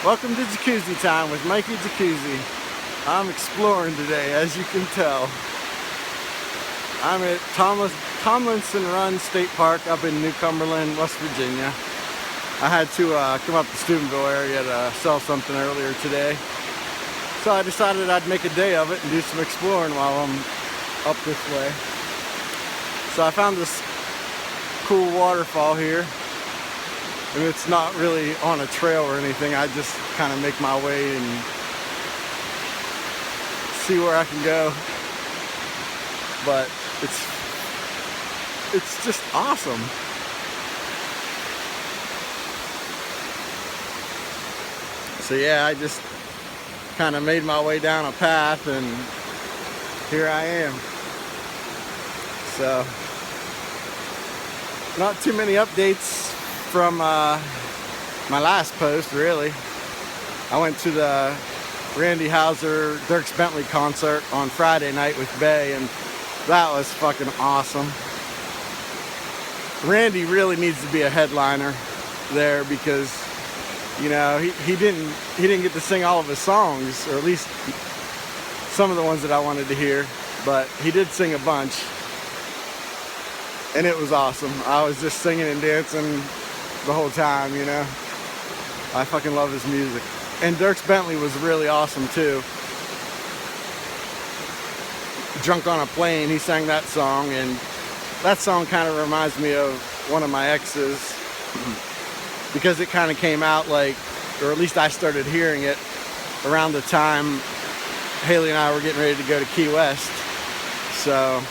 Welcome to Jacuzzi time with Mikey Jacuzzi. I'm exploring today, as you can tell. I'm at Tomlinson Run State Park up in New Cumberland, West Virginia. I had to come up to Steubenville area to sell something earlier today. So I decided I'd make a day of it and do some exploring while I'm up this way. So I found this cool waterfall here. And it's not really on a trail or anything. I just kind of make my way and see where I can go. But it's just awesome. So yeah, I just kind of made my way down a path and here I am. So not too many updates from my last post, really. I went to the Randy Houser, Dierks Bentley concert on Friday night with Bay, and that was fucking awesome. Randy really needs to be a headliner there because, you know, he didn't get to sing all of his songs, or at least some of the ones that I wanted to hear, but he did sing a bunch, and it was awesome. I was just singing and dancing the whole time, you know. I fucking love his music. And Dierks Bentley was really awesome too. Drunk on a Plane, he sang that song, and that song kind of reminds me of one of my exes because it kind of came out like, or at least I started hearing it around the time Haley and I were getting ready to go to Key West. So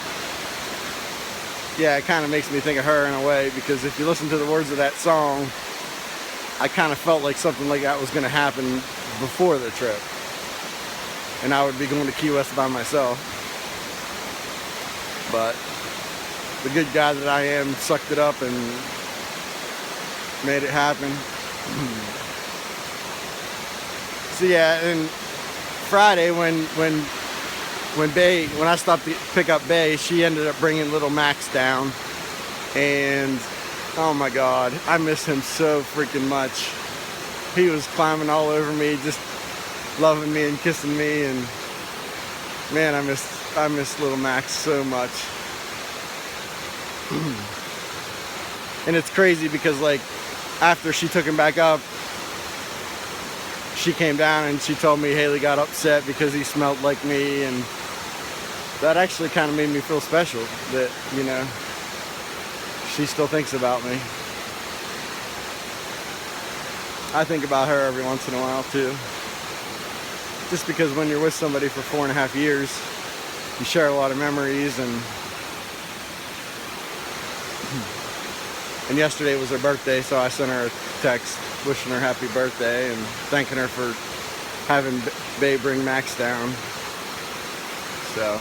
yeah, it kind of makes me think of her in a way, because if you listen to the words of that song, I kind of felt like something like that was going to happen before the trip. And I would be going to Key West by myself. But the good guy that I am sucked it up and made it happen. So yeah, and Friday when I stopped to pick up Bay, she ended up bringing little Max down, and oh my god, I miss him so freaking much. He was climbing all over me, just loving me and kissing me, and man, I miss little Max so much. And it's crazy because, like, after she took him back up, she came down and she told me Haley got upset because he smelled like me, and that actually kind of made me feel special that, you know, she still thinks about me. I think about her every once in a while too. Just because when you're with somebody for 4.5 years, you share a lot of memories, and yesterday was her birthday, so I sent her a text wishing her happy birthday and thanking her for having Babe bring Max down. So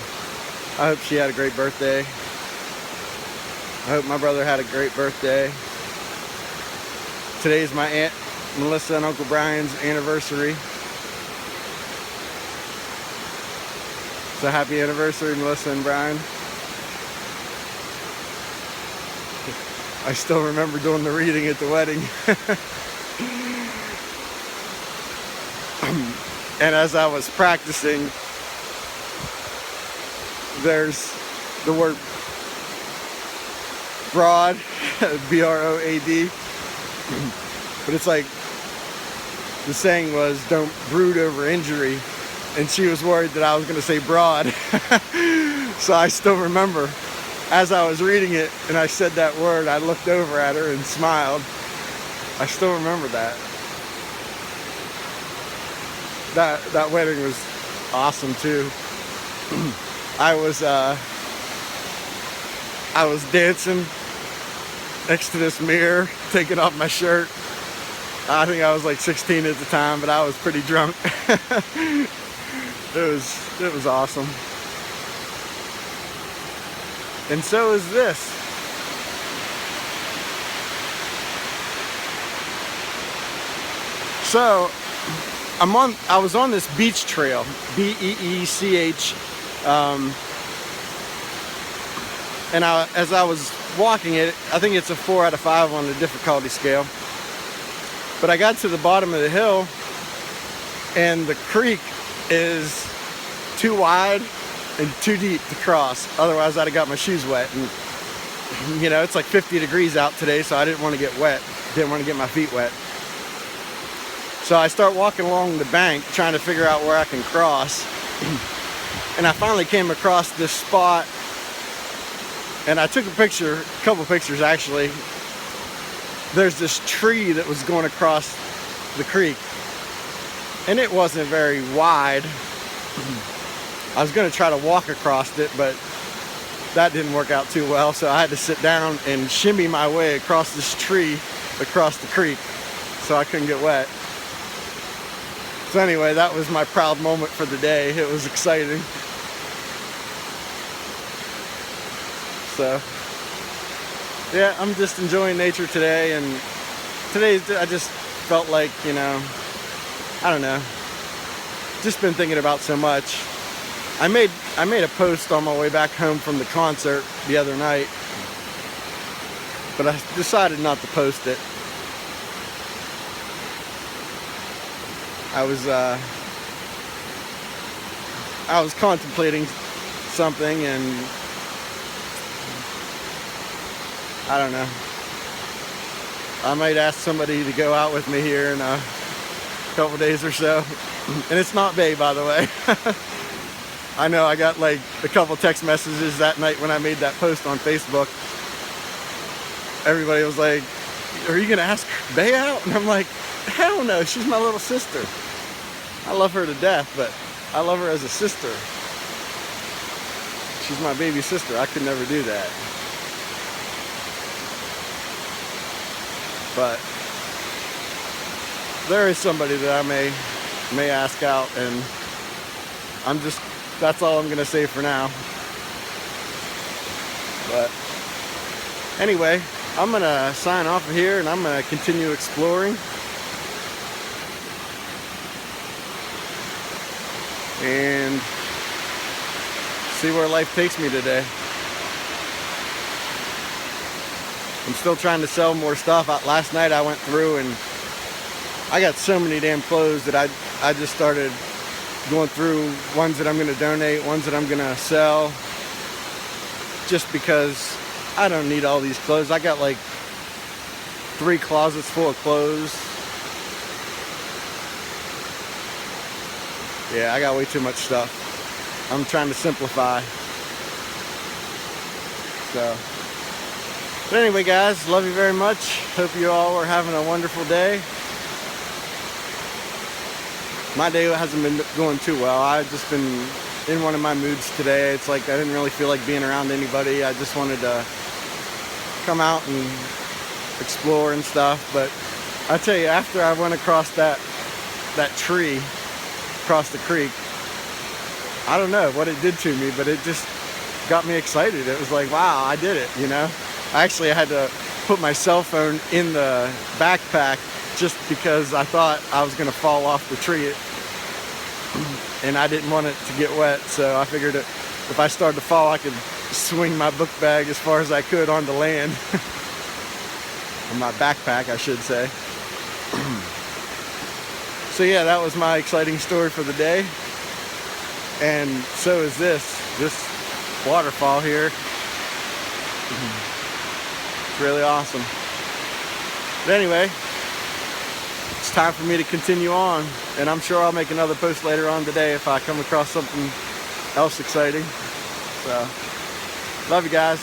I hope she had a great birthday. I hope my brother had a great birthday. Today's my Aunt Melissa and Uncle Brian's anniversary. So happy anniversary, Melissa and Brian. I still remember doing the reading at the wedding. And as I was practicing, there's the word broad, B-R-O-A-D, but it's like, the saying was, don't brood over injury, and she was worried that I was going to say broad. So I still remember, as I was reading it and I said that word, I looked over at her and smiled. I still remember that. That wedding was awesome too. I was dancing next to this mirror, taking off my shirt. I think I was like 16 at the time, but I was pretty drunk. It was awesome. And so is this. So I was on this beach trail, B-E-E-C-H, and as I was walking it, I think it's a 4 out of 5 on the difficulty scale. But I got to the bottom of the hill and the creek is too wide and too deep to cross. Otherwise, I'd have got my shoes wet. And you know, it's like 50 degrees out today, so I didn't want to get wet. Didn't want to get my feet wet. So I start walking along the bank, trying to figure out where I can cross. And I finally came across this spot, and I took a picture, a couple pictures actually. There's this tree that was going across the creek, and it wasn't very wide. I was going to try to walk across it, but that didn't work out too well, so I had to sit down and shimmy my way across this tree, across the creek, so I couldn't get wet. So anyway, that was my proud moment for the day. It was exciting. So, yeah, I'm just enjoying nature today, and I just felt like, you know, I don't know, just been thinking about so much. I made a post on my way back home from the concert the other night, but I decided not to post it. I was contemplating something, and I don't know. I might ask somebody to go out with me here in a couple days or so. And it's not Bay, by the way. I know I got like a couple text messages that night when I made that post on Facebook. Everybody was like, "Are you gonna ask Bay out?" And I'm like, hell no, she's my little sister. I love her to death, but I love her as a sister. She's my baby sister. I could never do that. But there is somebody that I may ask out, and that's all I'm gonna say for now. But anyway, I'm gonna sign off of here, and I'm gonna continue exploring. And see where life takes me today. I'm still trying to sell more stuff. Last night I went through and I got so many damn clothes that I just started going through ones that I'm going to donate, ones that I'm going to sell, just because I don't need all these clothes. I got like 3 closets full of clothes. Yeah, I got way too much stuff. I'm trying to simplify. So, but anyway, guys, love you very much. Hope you all are having a wonderful day. My day hasn't been going too well. I've just been in one of my moods today. It's like I didn't really feel like being around anybody. I just wanted to come out and explore and stuff. But I tell you, after I went across that tree across the creek, I don't know what it did to me, but it just got me excited. It was like, wow, I did it, you know. I had to put my cell phone in the backpack just because I thought I was going to fall off the tree, and I didn't want it to get wet. So I figured if I started to fall, I could swing my book bag as far as I could onto land. Or my backpack, I should say. So yeah, that was my exciting story for the day. And so is this waterfall here. It's really awesome. But anyway, it's time for me to continue on, and I'm sure I'll make another post later on today if I come across something else exciting. So, love you guys.